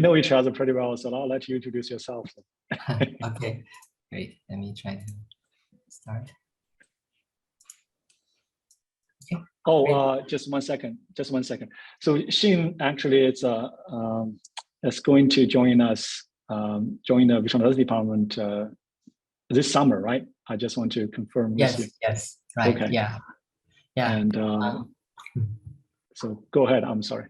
know each other pretty well, so I'll let you introduce yourself. Okay, great. Let me try to start. Okay. Oh, just 1 second. Just 1 second. So Xin actually is going to join us, join the Reconstruction Department this summer, right? I just want to confirm with you. Yes, right. Okay. Yeah. And so go ahead. I'm sorry.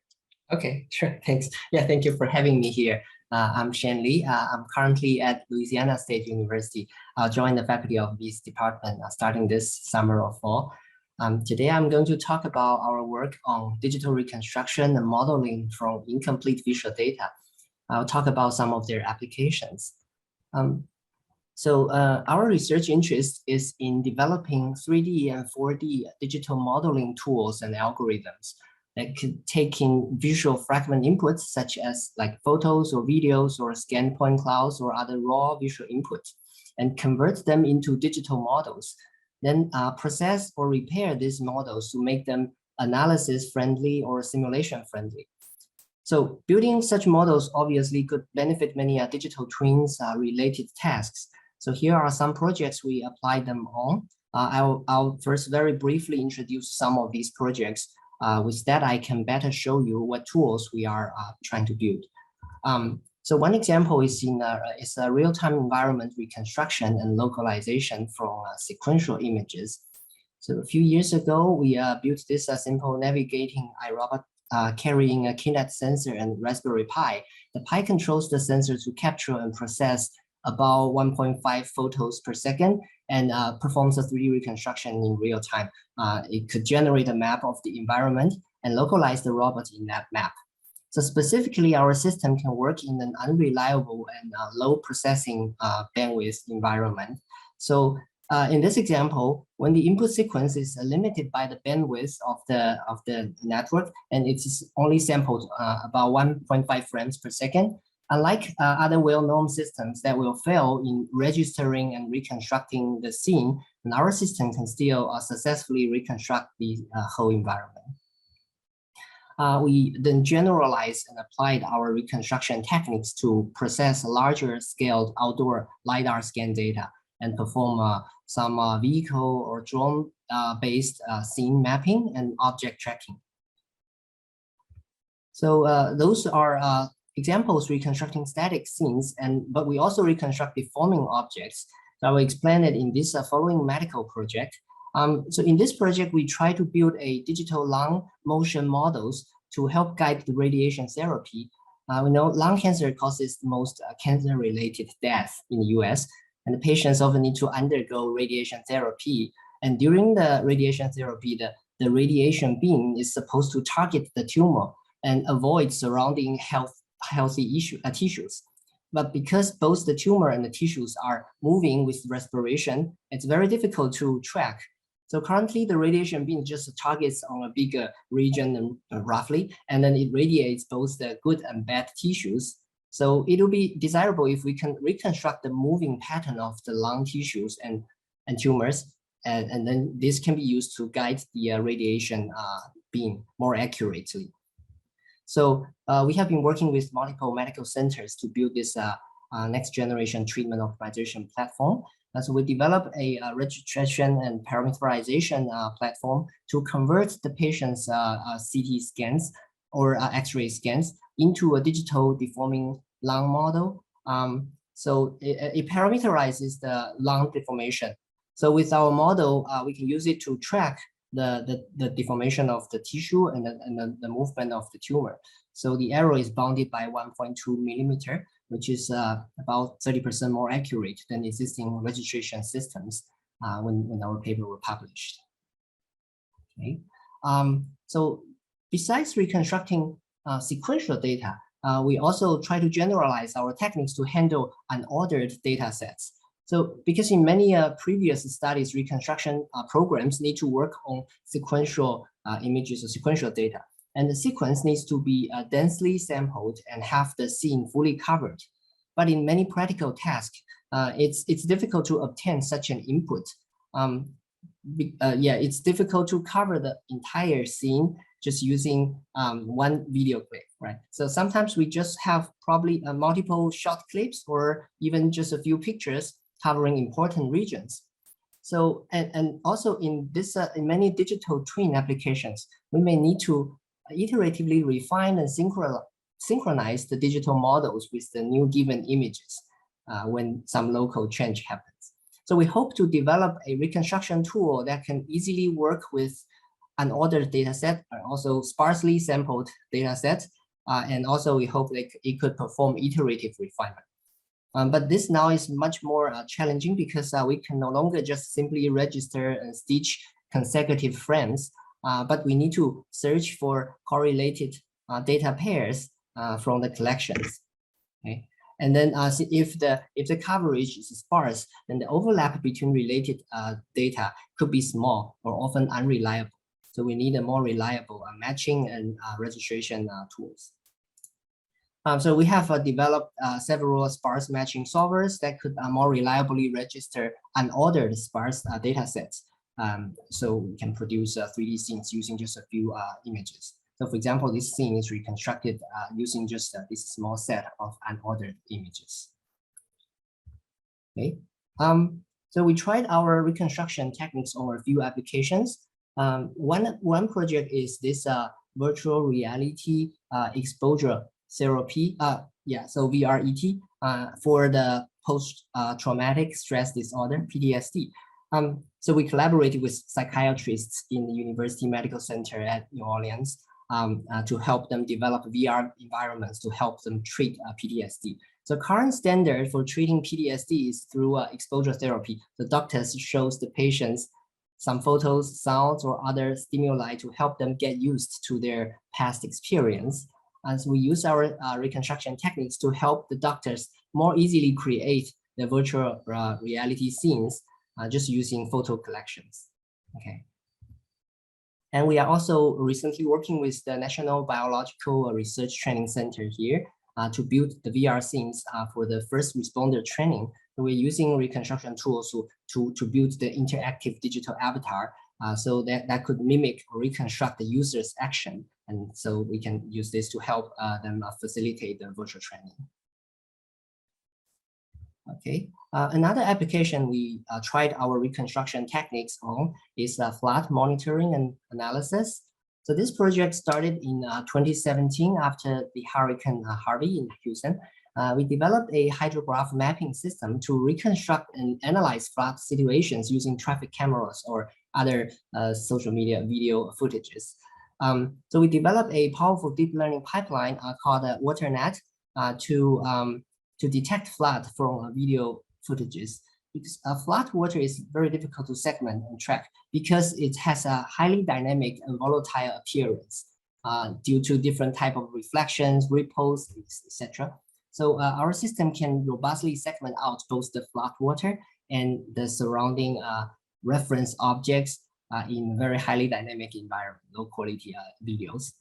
Okay, sure. Thanks. Yeah, thank you for having me here. I'm Shen Li. I'm currently at Louisiana State University. I'll join the faculty of this department starting this summer or fall. Today, I'm going to talk about our work on digital reconstruction and modeling from incomplete visual data. I'll talk about some of their applications. Our research interest is in developing 3D and 4D digital modeling tools and algorithms that could take in visual fragment inputs such as like photos or videos or scanned point clouds or other raw visual inputs and convert them into digital models, then process or repair these models to make them analysis friendly or simulation friendly. So building such models obviously could benefit many digital twins related tasks. So here are some projects we applied them on. I'll first very briefly introduce some of these projects. With that, I can better show you what tools we are trying to build. So one example is a real-time environment reconstruction and localization from sequential images. So a few years ago, we built this simple navigating iRobot carrying a Kinect sensor and Raspberry Pi. The Pi controls the sensor to capture and process about 1.5 photos per second and performs a 3D reconstruction in real time. It could generate a map of the environment and localize the robot in that map. So specifically, our system can work in an unreliable and low processing bandwidth environment. So in this example, when the input sequence is limited by the bandwidth of the network, and it's only sampled about 1.5 frames per second, unlike other well-known systems that will fail in registering and reconstructing the scene, and our system can still successfully reconstruct the whole environment. We then generalized and applied our reconstruction techniques to process larger scaled outdoor LiDAR scan data and perform some vehicle or drone based scene mapping and object tracking. So those are examples reconstructing static scenes, but we also reconstruct deforming objects. So I will explain it in this following medical project. So in this project, we try to build a digital lung motion models to help guide the radiation therapy. We know lung cancer causes the most cancer-related death in the US, and the patients often need to undergo radiation therapy. And during the radiation therapy, the radiation beam is supposed to target the tumor and avoid surrounding healthy tissues. But because both the tumor and the tissues are moving with respiration, it's very difficult to track. So currently the radiation beam just targets on a bigger region roughly, and then it radiates both the good and bad tissues. So it will be desirable if we can reconstruct the moving pattern of the lung tissues and tumors, and then this can be used to guide the radiation beam more accurately. So we have been working with multiple medical centers to build this next generation treatment optimization platform. So we developed a registration and parameterization platform to convert the patient's CT scans or X-ray scans into a digital deforming lung model. So it parameterizes the lung deformation. So with our model, we can use it to track the deformation of the tissue and the movement of the tumor. So the error is bounded by 1.2 millimeter, which is about 30% more accurate than existing registration systems when our paper were published. Okay. So besides reconstructing sequential data, we also try to generalize our techniques to handle unordered data sets. So because in many previous studies, reconstruction programs need to work on sequential images or sequential data. And the sequence needs to be densely sampled and have the scene fully covered. But in many practical tasks, it's difficult to obtain such an input. It's difficult to cover the entire scene just using one video clip, right? So sometimes we just have probably multiple short clips or even just a few pictures covering important regions. So, and also in this, in many digital twin applications, we may need to iteratively refine and synchronize the digital models with the new given images when some local change happens. So we hope to develop a reconstruction tool that can easily work with unordered data set and also sparsely sampled data sets. And also we hope that it could perform iterative refinement. But this now is much more challenging because we can no longer just simply register and stitch consecutive frames, but we need to search for correlated data pairs from the collections. Okay, and then if the coverage is sparse, then the overlap between related data could be small or often unreliable. So we need a more reliable matching and registration tools. So we have developed several sparse matching solvers that could more reliably register unordered sparse data sets. So we can produce 3D scenes using just a few images. So for example, this scene is reconstructed using just this small set of unordered images. Okay. So we tried our reconstruction techniques on a few applications. One project is this virtual reality exposure therapy, so VRET, for the post-traumatic stress disorder, PTSD. So we collaborated with psychiatrists in the University Medical Center at New Orleans to help them develop VR environments to help them treat PTSD. So current standard for treating PTSD is through exposure therapy. The doctors shows the patients some photos, sounds, or other stimuli to help them get used to their past experience. And so we use our reconstruction techniques to help the doctors more easily create the virtual reality scenes just using photo collections. Okay. And we are also recently working with the National Biological Research Training Center here to build the VR scenes for the first responder training. So we're using reconstruction tools to build the interactive digital avatar so that could mimic or reconstruct the user's action. And so we can use this to help them facilitate the virtual training. Okay, another application we tried our reconstruction techniques on is flood monitoring and analysis. So this project started in 2017 after the Hurricane Harvey in Houston. We developed a hydrograph mapping system to reconstruct and analyze flood situations using traffic cameras or other social media video footages. So we developed a powerful deep learning pipeline called WaterNet to detect flood from video footages. Because flood water is very difficult to segment and track because it has a highly dynamic and volatile appearance due to different type of reflections, ripples, etc. So our system can robustly segment out both the flood water and the surrounding reference objects in very highly dynamic environment, low quality videos.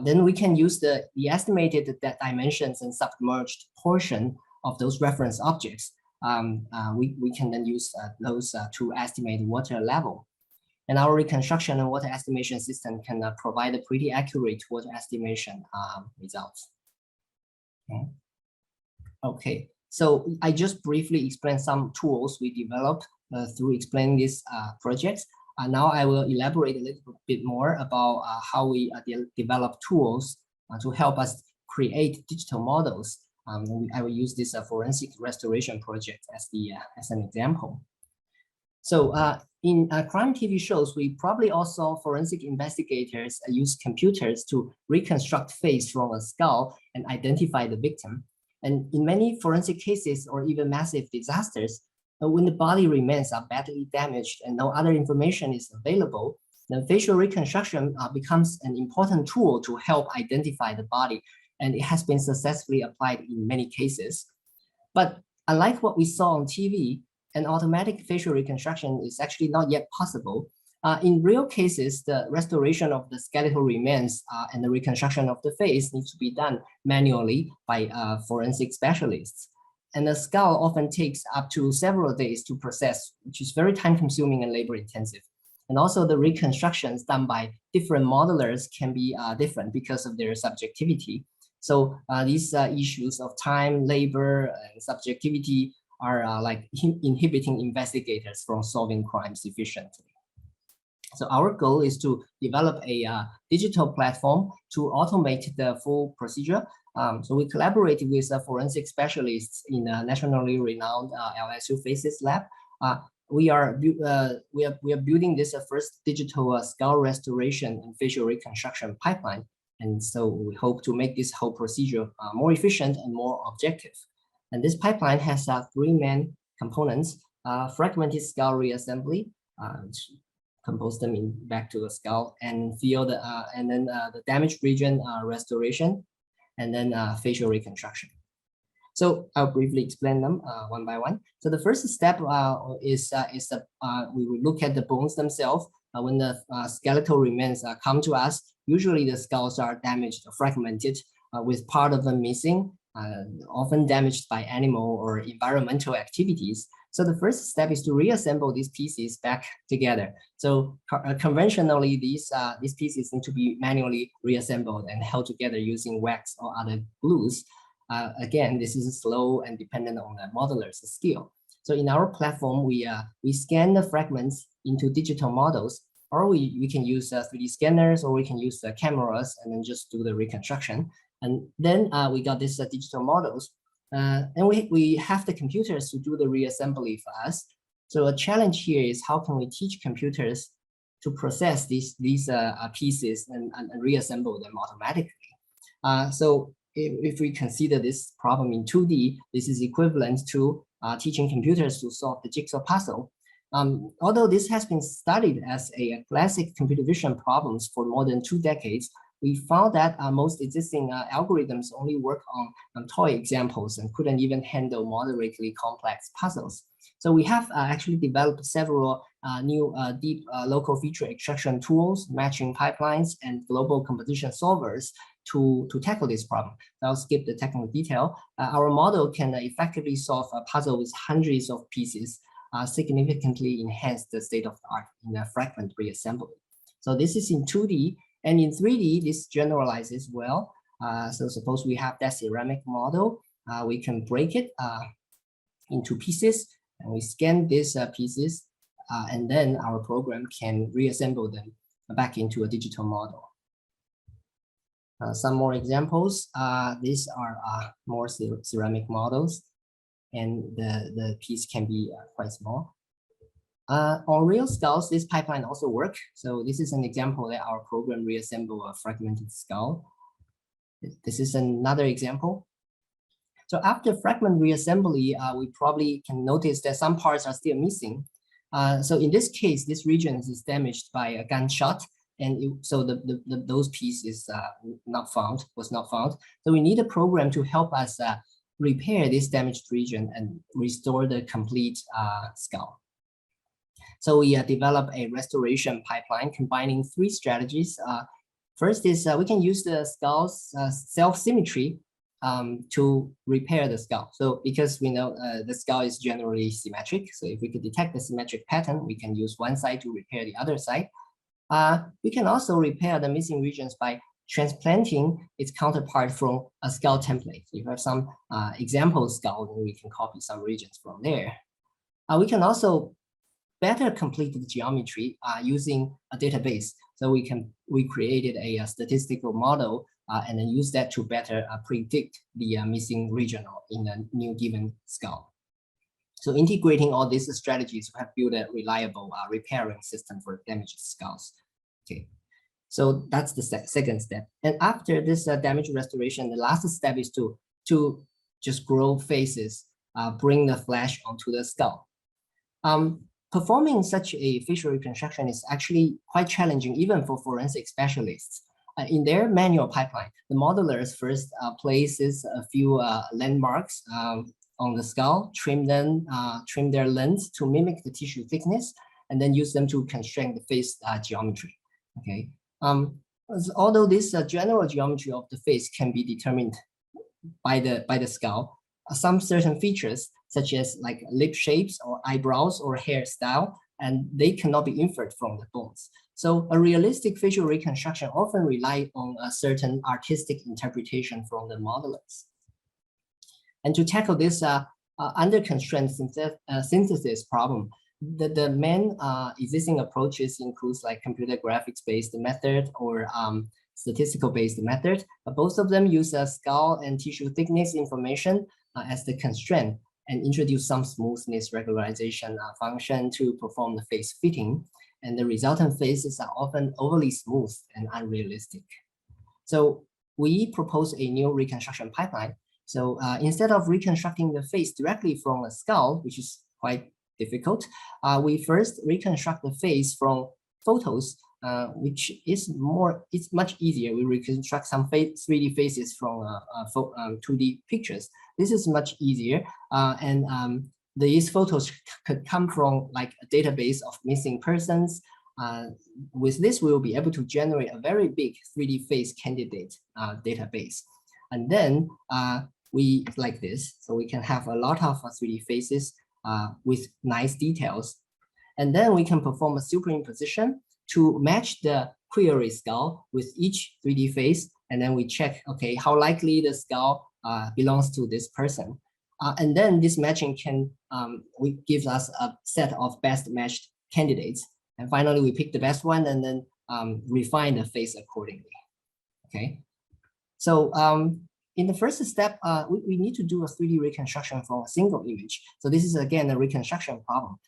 Then we can use the estimated dimensions and submerged portion of those reference objects. We can then use those to estimate water level. And our reconstruction and water estimation system can provide a pretty accurate water estimation results. Okay, so I just briefly explained some tools we developed through explaining this project. Now I will elaborate a little bit more about how we develop tools to help us create digital models. I will use this forensic restoration project as an example. So in crime TV shows, we probably also saw forensic investigators use computers to reconstruct face from a skull and identify the victim. And in many forensic cases or even massive disasters, when the body remains are badly damaged and no other information is available, then facial reconstruction becomes an important tool to help identify the body. And it has been successfully applied in many cases. But unlike what we saw on TV, an automatic facial reconstruction is actually not yet possible. In real cases, the restoration of the skeletal remains and the reconstruction of the face needs to be done manually by forensic specialists. And the skull often takes up to several days to process, which is very time-consuming and labor-intensive. And also the reconstructions done by different modelers can be different because of their subjectivity. So these issues of time, labor, and subjectivity are like inhibiting investigators from solving crimes efficiently. So our goal is to develop a digital platform to automate the full procedure. So we collaborated with forensic specialists in a nationally renowned LSU FACES lab. We are building this first digital skull restoration and facial reconstruction pipeline. And so we hope to make this whole procedure more efficient and more objective. And this pipeline has three main components: fragmented skull reassembly, compose them back to the skull, and field, and then the damaged region restoration, and then facial reconstruction. So I'll briefly explain them one by one. So the first step is we will look at the bones themselves. When the skeletal remains come to us, usually the skulls are damaged or fragmented with part of them missing, often damaged by animal or environmental activities. So the first step is to reassemble these pieces back together. So conventionally, these pieces need to be manually reassembled and held together using wax or other glues. Again, this is slow and dependent on the modeler's skill. So in our platform, we scan the fragments into digital models, or we can use 3D scanners, or we can use cameras and then just do the reconstruction. And then we got these digital models. And we have the computers to do the reassembly for us. So a challenge here is how can we teach computers to process these pieces and reassemble them automatically. So if we consider this problem in 2D, this is equivalent to teaching computers to solve the jigsaw puzzle. Although this has been studied as a classic computer vision problems for more than 2 decades, we found that most existing algorithms only work on toy examples and couldn't even handle moderately complex puzzles. So we have actually developed several new deep local feature extraction tools, matching pipelines, and global composition solvers to tackle this problem. I'll skip the technical detail. Our model can effectively solve a puzzle with hundreds of pieces, significantly enhance the state of the art in a fragment reassembly. So this is in 2D, and in 3D, this generalizes well. So suppose we have that ceramic model, we can break it into pieces, and we scan these pieces, and then our program can reassemble them back into a digital model. Some more examples. These are more ceramic models, and the piece can be quite small. On real skulls, this pipeline also works. So this is an example that our program reassemble a fragmented skull. This is another example. So after fragment reassembly, we probably can notice that some parts are still missing. So in this case, this region is damaged by a gunshot, and so those pieces was not found. So we need a program to help us repair this damaged region and restore the complete skull. So we develop a restoration pipeline combining 3 strategies. First is we can use the skull's self-symmetry to repair the skull. So because we know the skull is generally symmetric, so if we could detect the symmetric pattern, we can use one side to repair the other side. We can also repair the missing regions by transplanting its counterpart from a skull template. If you have some example skull, then we can copy some regions from there. We can also better complete the geometry using a database. So we created a statistical model and then use that to better predict the missing region in a new given skull. So integrating all these strategies, we have built a reliable repairing system for damaged skulls. Okay, so that's the second step. And after this damage restoration, the last step is to just grow faces, bring the flesh onto the skull. Performing such a facial reconstruction is actually quite challenging, even for forensic specialists. In their manual pipeline, the modelers first places a few landmarks on the skull, trim their length to mimic the tissue thickness, and then use them to constrain the face geometry. Okay. Although this general geometry of the face can be determined by the skull, some certain features, such as like lip shapes or eyebrows or hairstyle, and they cannot be inferred from the bones. So a realistic facial reconstruction often rely on a certain artistic interpretation from the modelers. And to tackle this under constraint synthesis problem, the main existing approaches includes like computer graphics-based method or statistical-based method. Both of them use skull and tissue thickness information as the constraint and introduce some smoothness regularization function to perform the face fitting. And the resultant faces are often overly smooth and unrealistic. So we propose a new reconstruction pipeline. So instead of reconstructing the face directly from a skull, which is quite difficult, we first reconstruct the face from photos, which is it's much easier. We reconstruct some 3D faces from 2D pictures. This is much easier, and these photos could come from like a database of missing persons. With this, we will be able to generate a very big 3D face candidate database. And then we like this, so we can have a lot of 3D faces with nice details. And then we can perform a superimposition to match the query skull with each 3D face. And then we check, okay, how likely the skull belongs to this person. And then this matching can gives us a set of best matched candidates. And finally, we pick the best one and then refine the face accordingly. Okay. So in the first step, we need to do a 3D reconstruction from a single image. So this is again a reconstruction problem.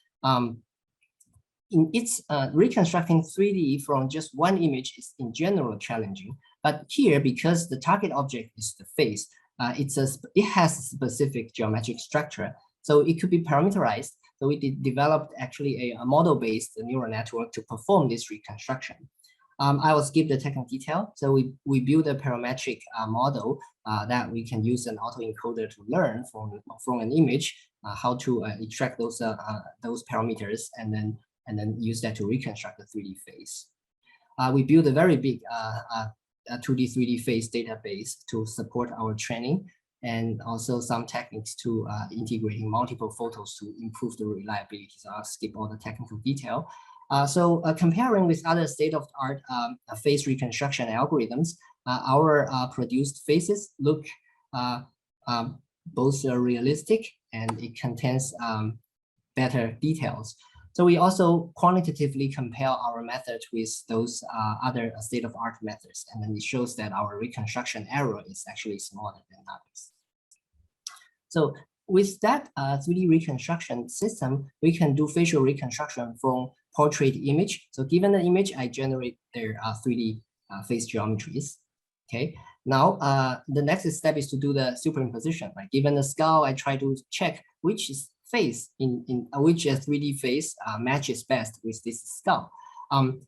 Reconstructing 3D from just one image is in general challenging. But here, because the target object is the face, it has a specific geometric structure. So it could be parameterized. So we developed actually a model-based neural network to perform this reconstruction. I will skip the technical detail. So we build a parametric model that we can use an autoencoder to learn from an image how to extract those parameters and then use that to reconstruct the 3D face. We build a very big 2D, 3D face database to support our training, and also some techniques to integrating multiple photos to improve the reliability. So I'll skip all the technical detail. Comparing with other state-of-the-art face reconstruction algorithms, our produced faces look both realistic and it contains better details. So we also quantitatively compare our method with those other state-of-art methods, and then it shows that our reconstruction error is actually smaller than others. So with that 3D reconstruction system, we can do facial reconstruction from portrait image. So given the image, I generate their 3D face geometries. Okay. Now the next step is to do the superimposition. Right? Given the skull, I try to check which face in which 3D face matches best with this skull.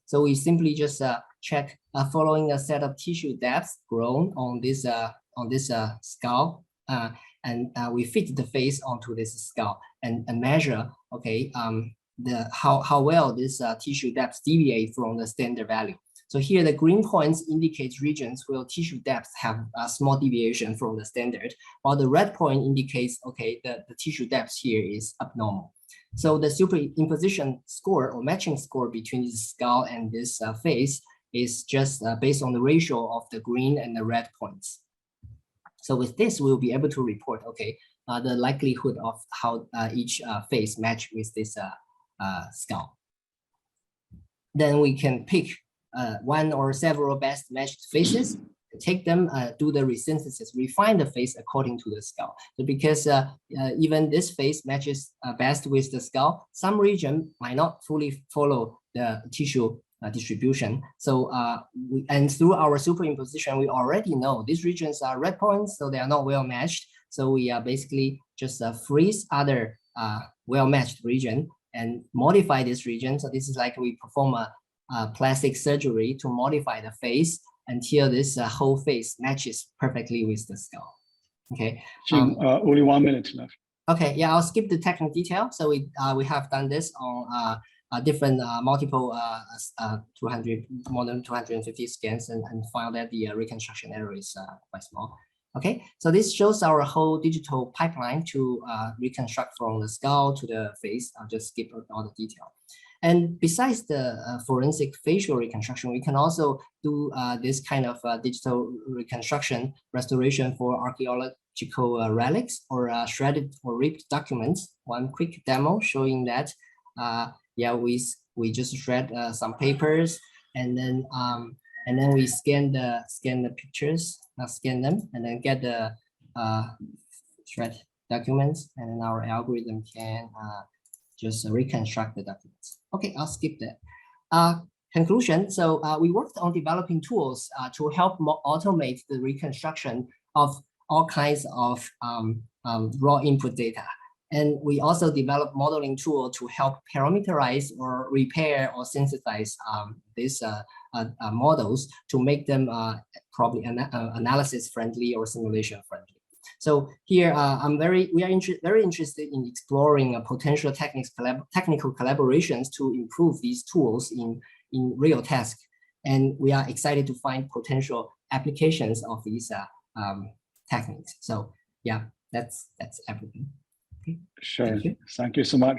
So we simply just check following a set of tissue depths grown on this skull, and we fit the face onto this skull and measure, okay, how well this tissue depths deviate from the standard value. So here the green points indicate regions where tissue depths have a small deviation from the standard, while the red point indicates, okay, the tissue depth here is abnormal. So the superimposition score or matching score between this skull and this face is just based on the ratio of the green and the red points. So with this, we'll be able to report, okay, the likelihood of how each face match with this skull. Then we can pick one or several best matched faces, take them, do the resynthesis, refine the face according to the skull. So because even this face matches best with the skull, some region might not fully follow the tissue distribution. So and through our superimposition, we already know these regions are red points, so they are not well matched. So we basically just freeze other well matched region and modify this region. So this is like we perform a plastic surgery to modify the face until this whole face matches perfectly with the skull. Okay. Only 1 minute left. Okay. Yeah, I'll skip the technical detail. So we have done this on different multiple more than 250 scans and found that the reconstruction error is quite small. Okay, so this shows our whole digital pipeline to reconstruct from the skull to the face. I'll just skip all the detail. And besides the forensic facial reconstruction, we can also do this kind of digital restoration for archaeological relics or shredded or ripped documents. One quick demo showing that, yeah, we just shred some papers, and then we scan the pictures, scan them, and then get the shred documents, and then our algorithm can just reconstruct the documents. Okay, I'll skip that. Conclusion, so we worked on developing tools to help automate the reconstruction of all kinds of raw input data. And we also developed modeling tool to help parameterize or repair or synthesize these models to make them probably analysis friendly or simulation friendly. So here, we are very interested in exploring potential technical collaborations to improve these tools in real tasks, and we are excited to find potential applications of these techniques. So yeah, that's everything. Okay. Sure. Thank you so much.